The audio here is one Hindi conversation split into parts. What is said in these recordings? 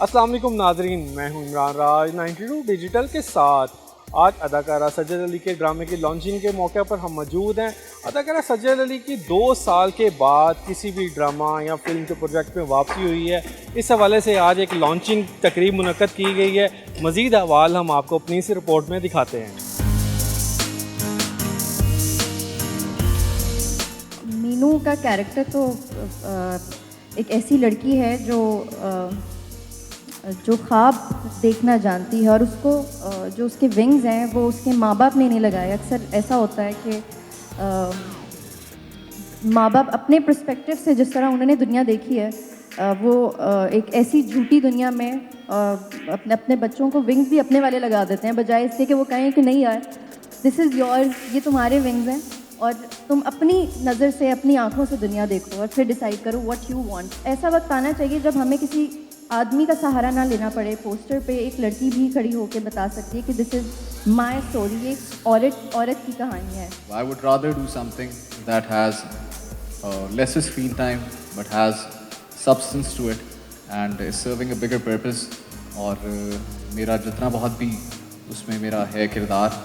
अस्सलाम वालेकुम नाजरीन, मैं हूं इमरान राज 92 डिजिटल के साथ। आज अदाकारा सज्जद अली के ड्रामे की लॉन्चिंग के मौके पर हम मौजूद हैं। अदाकारा सज्जद अली की 2 साल के बाद किसी भी ड्रामा या फिल्म के प्रोजेक्ट में वापसी हुई है। इस हवाले से आज एक लॉन्चिंग तकरीब मुनक्कद की गई है। मज़ीद अहवाल हम आपको अपनी इस रिपोर्ट में दिखाते हैं। मीनू का कैरेक्टर तो एक ऐसी लड़की है जो ख्वाब देखना जानती है और उसको जो उसके विंग्स हैं वो उसके माँ बाप ने नहीं लगाए। अक्सर ऐसा होता है कि माँ बाप अपने पर्सपेक्टिव से जिस तरह उन्होंने दुनिया देखी है वो एक ऐसी झूठी दुनिया में अपने बच्चों को विंग्स भी अपने वाले लगा देते हैं, बजाय इससे कि वो कहें कि नहीं यार दिस इज़ योर्स, ये तुम्हारे विंग्स हैं और तुम अपनी नज़र से अपनी आंखों से दुनिया देखो और फिर डिसाइड करो व्हाट यू वांट। ऐसा वक्त आना चाहिए जब हमें किसी आदमी का सहारा ना लेना पड़े। पोस्टर पे एक लड़की भी खड़ी होकर बता सकती है कि दिस इज़ माई स्टोरी, ये औरत की कहानी है। I would rather do something that has lesser screen time but has substance to it and is serving a bigger purpose. और मेरा जितना बहुत भी उसमें मेरा है किरदार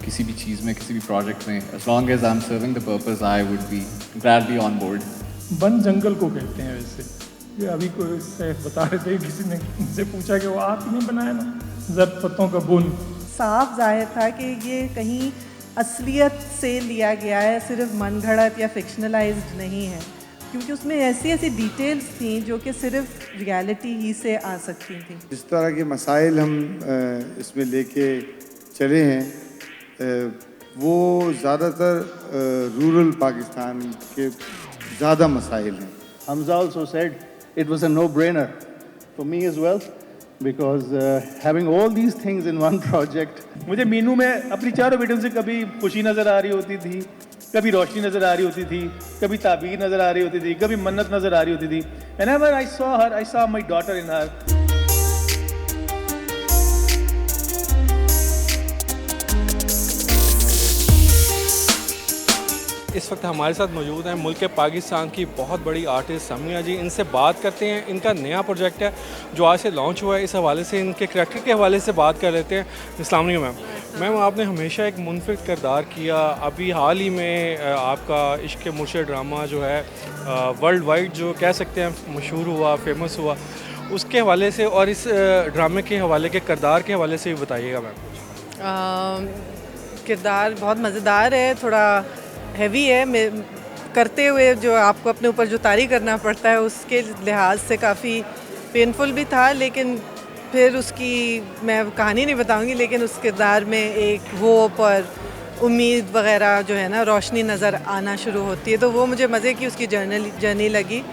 किसी भी चीज़ में, किसी भी प्रोजेक्ट में, as long as I'm serving the purpose, I would be gladly on board. वन जंगल को कहते हैं वैसे। ये अभी कोई बता रहे थे, किसी ने उनसे पूछा कि वो आप ही नहीं बनाया ना जर्द पत्तों का बुन। साफ जाहिर था कि ये कहीं असलियत से लिया गया है, सिर्फ मनगढ़ंत या फिक्शनलाइज्ड नहीं है, क्योंकि उसमें ऐसी ऐसी डिटेल्स थी जो कि सिर्फ रियलिटी ही से आ सकती थी। जिस तरह के मसाइल हम इसमें लेके चले हैं वो ज़्यादातर रूरल पाकिस्तान के ज़्यादा मसाइल हैं। Hamza also said it was a no-brainer for me as well because having all these things in one project. मुझे मीनू में अपनी चारों बेटियों से कभी खुशी नज़र आ रही होती थी, कभी रोशनी नज़र आ रही होती थी, कभी ताबीर नज़र आ रही होती थी, कभी मन्नत नज़र आ रही होती थी। Whenever I saw her, I saw my daughter in her. इस वक्त हमारे साथ मौजूद हैं मुल्क पाकिस्तान की बहुत बड़ी आर्टिस्ट समिया जी। इनसे बात करते हैं, इनका नया प्रोजेक्ट है जो आज से लॉन्च हुआ है, इस हवाले से इनके करैक्टर के हवाले से बात कर लेते हैं। अस्सलाम वालेकुम मैम, आपने हमेशा एक मुनफिद किरदार किया। अभी हाल ही में आपका इश्क के मुर्शिद ड्रामा जो है वर्ल्ड वाइड जो कह सकते हैं मशहूर हुआ, फेमस हुआ, उसके हवाले से और इस ड्रामे के हवाले के किरदार के हवाले से भी बताइएगा मैम। किरदार बहुत मज़ेदार है, थोड़ा हैवी है, करते हुए जो आपको अपने ऊपर जो तारी करना पड़ता है उसके लिहाज से काफ़ी पेनफुल भी था, लेकिन फिर उसकी मैं कहानी नहीं बताऊंगी, लेकिन उस किरदार में एक होप और उम्मीद वगैरह जो है ना, रोशनी नज़र आना शुरू होती है। तो वो मुझे मज़े की उसकी जर्नी लगी।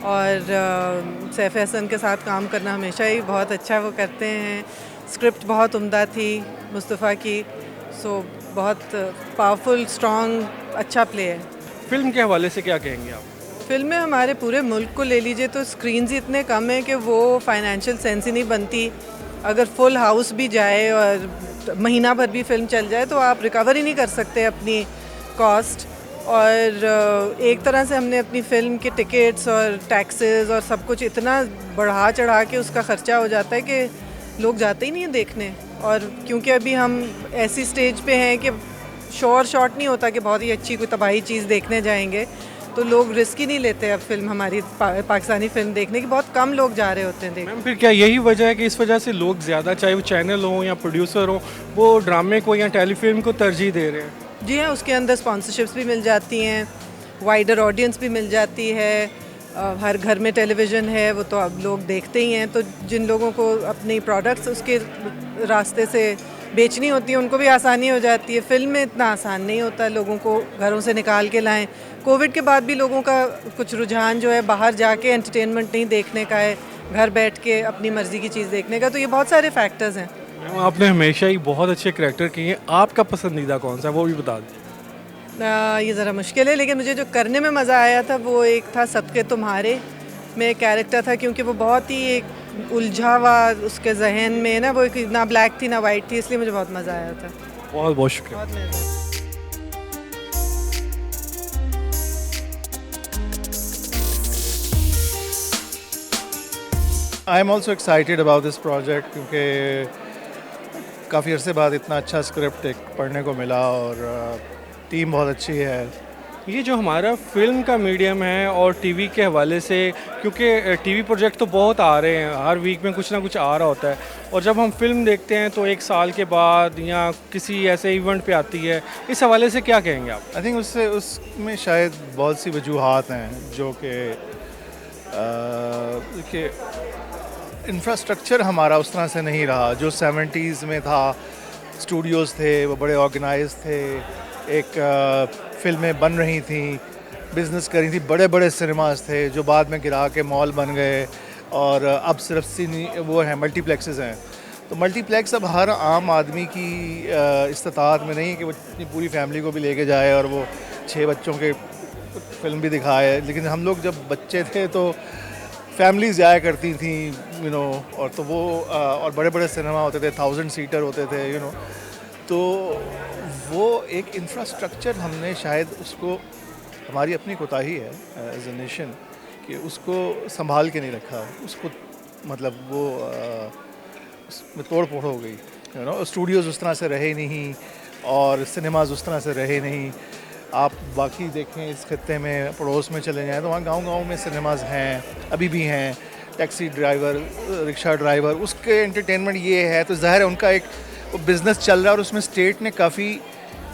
और सैफ हसन के साथ काम करना हमेशा ही बहुत अच्छा वो करते हैं। स्क्रिप्ट बहुत उम्दा थी मुस्तफ़ा की, सो बहुत पावरफुल, स्ट्रॉन्ग, अच्छा प्ले है। फिल्म के हवाले से क्या कहेंगे आप? फिल्म में हमारे पूरे मुल्क को ले लीजिए तो स्क्रीन्स ही इतने कम हैं कि वो फाइनेंशियल सेंस ही नहीं बनती। अगर फुल हाउस भी जाए और महीना भर भी फिल्म चल जाए तो आप रिकवर ही नहीं कर सकते अपनी कॉस्ट। और एक तरह से हमने अपनी फ़िल्म के टिकट्स और टैक्सेस और सब कुछ इतना बढ़ा चढ़ा के उसका ख़र्चा हो जाता है कि लोग जाते ही नहीं हैं देखने। और क्योंकि अभी हम ऐसी स्टेज पे हैं कि शॉट नहीं होता कि बहुत ही अच्छी कोई तबाही चीज़ देखने जाएंगे, तो लोग रिस्क ही नहीं लेते अब फिल्म हमारी पाकिस्तानी फिल्म देखने की। बहुत कम लोग जा रहे होते हैं देखने। मैम फिर क्या यही वजह है कि इस वजह से लोग ज़्यादा, चाहे वो चैनल हो या प्रोड्यूसर हो, वो ड्रामे को या टेलीफिल्म को तरजीह दे रहे हैं? जी हाँ, उसके अंदर स्पॉन्सरशिप्स भी मिल जाती हैं, वाइडर ऑडियंस भी मिल जाती है, हर घर में टेलीविज़न है, वो तो अब लोग देखते ही हैं। तो जिन लोगों को अपनी प्रोडक्ट्स उसके रास्ते से बेचनी होती है उनको भी आसानी हो जाती है। फिल्म में इतना आसान नहीं होता, लोगों को घरों से निकाल के लाएं। कोविड के बाद भी लोगों का कुछ रुझान जो है बाहर जाके एंटरटेनमेंट नहीं देखने का है, घर बैठ के अपनी मर्ज़ी की चीज़ देखने का। तो ये बहुत सारे फैक्टर्स हैं। मैम आपने हमेशा ही बहुत अच्छे करैक्टर किए हैं, आपका पसंदीदा कौन सा है वो भी बता दें। ये ज़रा मुश्किल है, लेकिन मुझे जो करने में मज़ा आया था वो एक था सदके तुम्हारे में कैरेक्टर था, क्योंकि वो बहुत ही एक उलझा हुआ उसके जहन में ना, वो एक ना ब्लैक थी ना वाइट थी, इसलिए मुझे बहुत मज़ा आया था। बहुत बहुत शुक्रिया। बहुत मेहरबानी। I am also excited about this project क्योंकि काफ़ी अरसे बाद इतना अच्छा स्क्रिप्ट एक पढ़ने को मिला और टीम बहुत अच्छी है। ये जो हमारा फिल्म का मीडियम है और टीवी के हवाले से, क्योंकि टीवी प्रोजेक्ट तो बहुत आ रहे हैं, हर वीक में कुछ ना कुछ आ रहा होता है, और जब हम फिल्म देखते हैं तो एक साल के बाद या किसी ऐसे इवेंट पे आती है, इस हवाले से क्या कहेंगे आप? आई थिंक उसमें शायद बहुत सी वजूहात हैं जो कि इंफ्रास्ट्रक्चर हमारा उस तरह से नहीं रहा जो 70s में था। स्टूडियोज़ थे, वो बड़े ऑर्गेनाइज थे, एक फिल्में बन रही थी, बिज़नेस कर रही थी, बड़े बड़े सिनेमाज थे जो बाद में गिरा के मॉल बन गए और अब सिर्फ वो हैं मल्टीप्लेक्सेस हैं। तो मल्टीप्लेक्स अब हर आम आदमी की इस्तात में नहीं है कि वो अपनी पूरी फैमिली को भी लेके जाए और वो 6 बच्चों के फिल्म भी दिखाए। लेकिन हम लोग जब बच्चे थे तो फैमिलीज़ जाया करती थी और तो वो और बड़े बड़े सिनेमा होते थे, 1000 सीटर होते थे तो वो एक इंफ्रास्ट्रक्चर हमने शायद उसको, हमारी अपनी कोताही है एज ए नेशन कि उसको संभाल के नहीं रखा, उसको मतलब वो उसमें तोड़ फोड़ हो गई। स्टूडियोज़ उस तरह से रहे नहीं और सिनेमाज उस तरह से रहे नहीं। आप बाकी देखें इस खत्ते में, पड़ोस में चले जाएँ तो वहाँ गांव-गांव में सिनेमाज हैं, अभी भी हैं। टैक्सी ड्राइवर, रिक्शा ड्राइवर, उसके एंटरटेनमेंट ये है तो ज़ाहिर है उनका एक बिज़नेस चल रहा है और उसमें स्टेट ने काफ़ी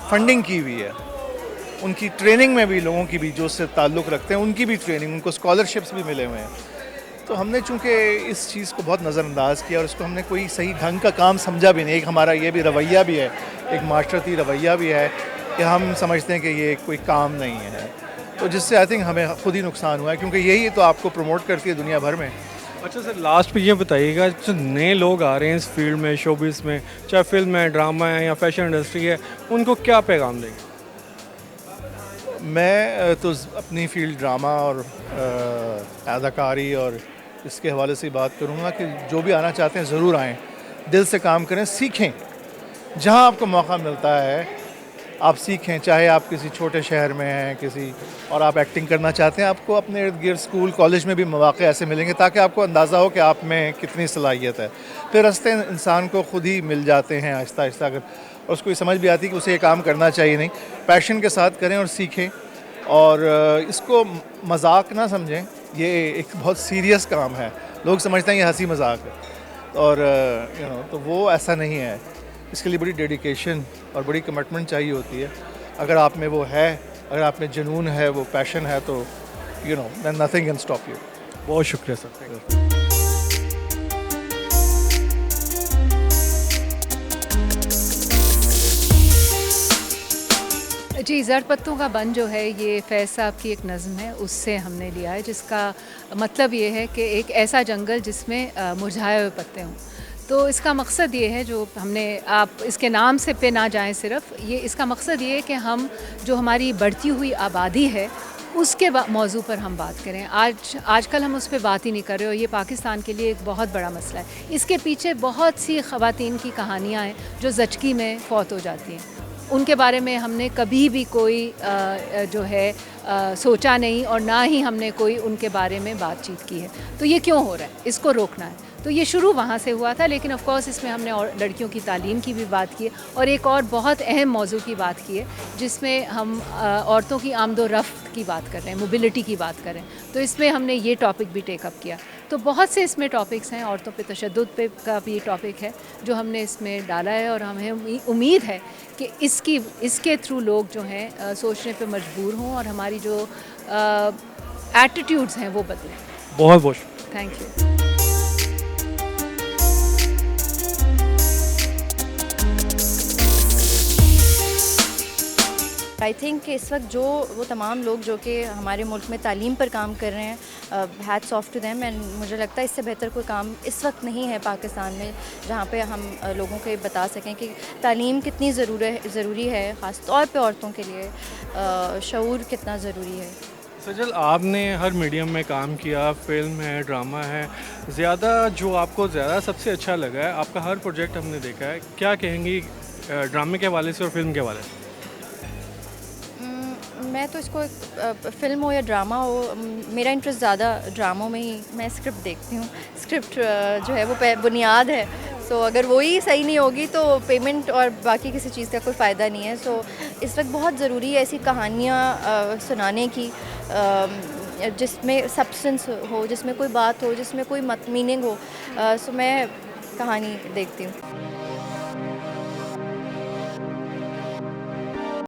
फंडिंग की हुई है। उनकी ट्रेनिंग में भी, लोगों की भी जो उससे ताल्लुक़ रखते हैं उनकी भी ट्रेनिंग, उनको स्कॉलरशिप्स भी मिले हुए हैं। तो हमने चूँकि इस चीज़ को बहुत नज़रअंदाज़ किया और इसको हमने कोई सही ढंग का काम समझा भी नहीं। एक हमारा ये भी रवैया भी है, एक माशरती रवैया भी है कि हम समझते हैं कि ये कोई काम नहीं है, तो जिससे आई थिंक हमें ख़ुद ही नुकसान हुआ है क्योंकि यही तो आपको प्रमोट करती है दुनिया भर में। अच्छा सर, लास्ट पे ये बताइएगा, जो नए लोग आ रहे हैं इस फील्ड में, शोबिस में, चाहे फिल्म है, ड्रामा है या फैशन इंडस्ट्री है, उनको क्या पैगाम देंगे? मैं तो अपनी फील्ड ड्रामा और अदाकारी और इसके हवाले से बात करूँगा कि जो भी आना चाहते हैं ज़रूर आएँ, दिल से काम करें, सीखें। जहाँ आपको मौका मिलता है आप सीखें, चाहे आप किसी छोटे शहर में हैं किसी और आप एक्टिंग करना चाहते हैं, आपको अपने इर्द गिर्द स्कूल कॉलेज में भी मौक़े ऐसे मिलेंगे ताकि आपको अंदाज़ा हो कि आप में कितनी सलाहियत है। फिर रास्ते इंसान को खुद ही मिल जाते हैं आहिस्ता आहिस्ता, अगर और उसको ये समझ भी आती है कि उसे ये काम करना चाहिए नहीं, पैशन के साथ करें और सीखें और इसको मजाक ना समझें। ये एक बहुत सीरियस काम है, लोग समझते हैं ये हंसी मजाक है और तो वो ऐसा नहीं है। इसके लिए बड़ी डेडिकेशन और बड़ी कमिटमेंट चाहिए होती है। अगर आप में वो है, अगर आप में जुनून है, वो पैशन है तो then nothing can stop you। बहुत शुक्रिया सर। जी, ज़र्द पत्तों का बन जो है ये फैज़ साहब की एक नज़म है, उससे हमने लिया है, जिसका मतलब ये है कि एक ऐसा जंगल जिसमें मुरझाए हुए पत्ते हों। तो इसका मकसद ये है, जो हमने, आप इसके नाम से पे ना जाएं सिर्फ, ये इसका मकसद ये है कि हम जो हमारी बढ़ती हुई आबादी है उसके मौजू पर हम बात करें। आजकल हम उस पर बात ही नहीं कर रहे और ये पाकिस्तान के लिए एक बहुत बड़ा मसला है। इसके पीछे बहुत सी ख़वातीन की कहानियाँ हैं जो ज़चकी में फ़ौत हो जाती हैं, उनके बारे में हमने कभी भी कोई जो है सोचा नहीं और ना ही हमने कोई उनके बारे में बातचीत की है। तो ये क्यों हो रहा है, इसको रोकना है। तो ये शुरू वहाँ से हुआ था, लेकिन ऑफ कोर्स इसमें हमने और लड़कियों की तालीम की भी बात की है और एक और बहुत अहम मौजू की बात की है जिसमें हम औरतों की आमदो रफ्त की बात कर रहे हैं, मोबिलिटी की बात कर रहे हैं। तो इसमें हमने ये टॉपिक भी टेकअप किया। तो बहुत से इसमें टॉपिक्स हैं, औरतों पे तशद्दुद पे का भी टॉपिक है जो हमने इसमें डाला है और हमें उम्मीद है कि इसके थ्रू लोग जो हैं सोचने पे मजबूर हों और हमारी जो एटीट्यूड्स हैं वो बदलें। बहुत बहुत थैंक यू। आई थिंक कि इस वक्त जो वो तमाम लोग जो कि हमारे मुल्क में तालीम पर काम कर रहे हैं, hats off to them. And मुझे लगता है इससे बेहतर कोई काम इस वक्त नहीं है पाकिस्तान में जहाँ पे हम लोगों को बता सकें कि तालीम कितनी ज़रूरी है, ख़ास तौर पे औरतों के लिए शऊर कितना ज़रूरी है। सजल, आपने हर मीडियम में काम किया, फिल्म है, ड्रामा है, ज़्यादा जो आपको ज़्यादा सबसे अच्छा लगा है, आपका हर प्रोजेक्ट हमने देखा है, क्या कहेंगी ड्रामे के हवाले से और फिल्म के हवाले से? मैं तो इसको फ़िल्म हो या ड्रामा हो, मेरा इंटरेस्ट ज़्यादा ड्रामों में ही, मैं स्क्रिप्ट देखती हूँ। स्क्रिप्ट जो है वो बुनियाद है, सो अगर वही सही नहीं होगी तो पेमेंट और बाकी किसी चीज़ का कोई फ़ायदा नहीं है। सो इस वक्त बहुत ज़रूरी है ऐसी कहानियाँ सुनाने की जिसमें सब्सटेंस हो, जिसमें कोई बात हो, जिसमें कोई मीनिंग हो। सो मैं कहानी देखती हूँ।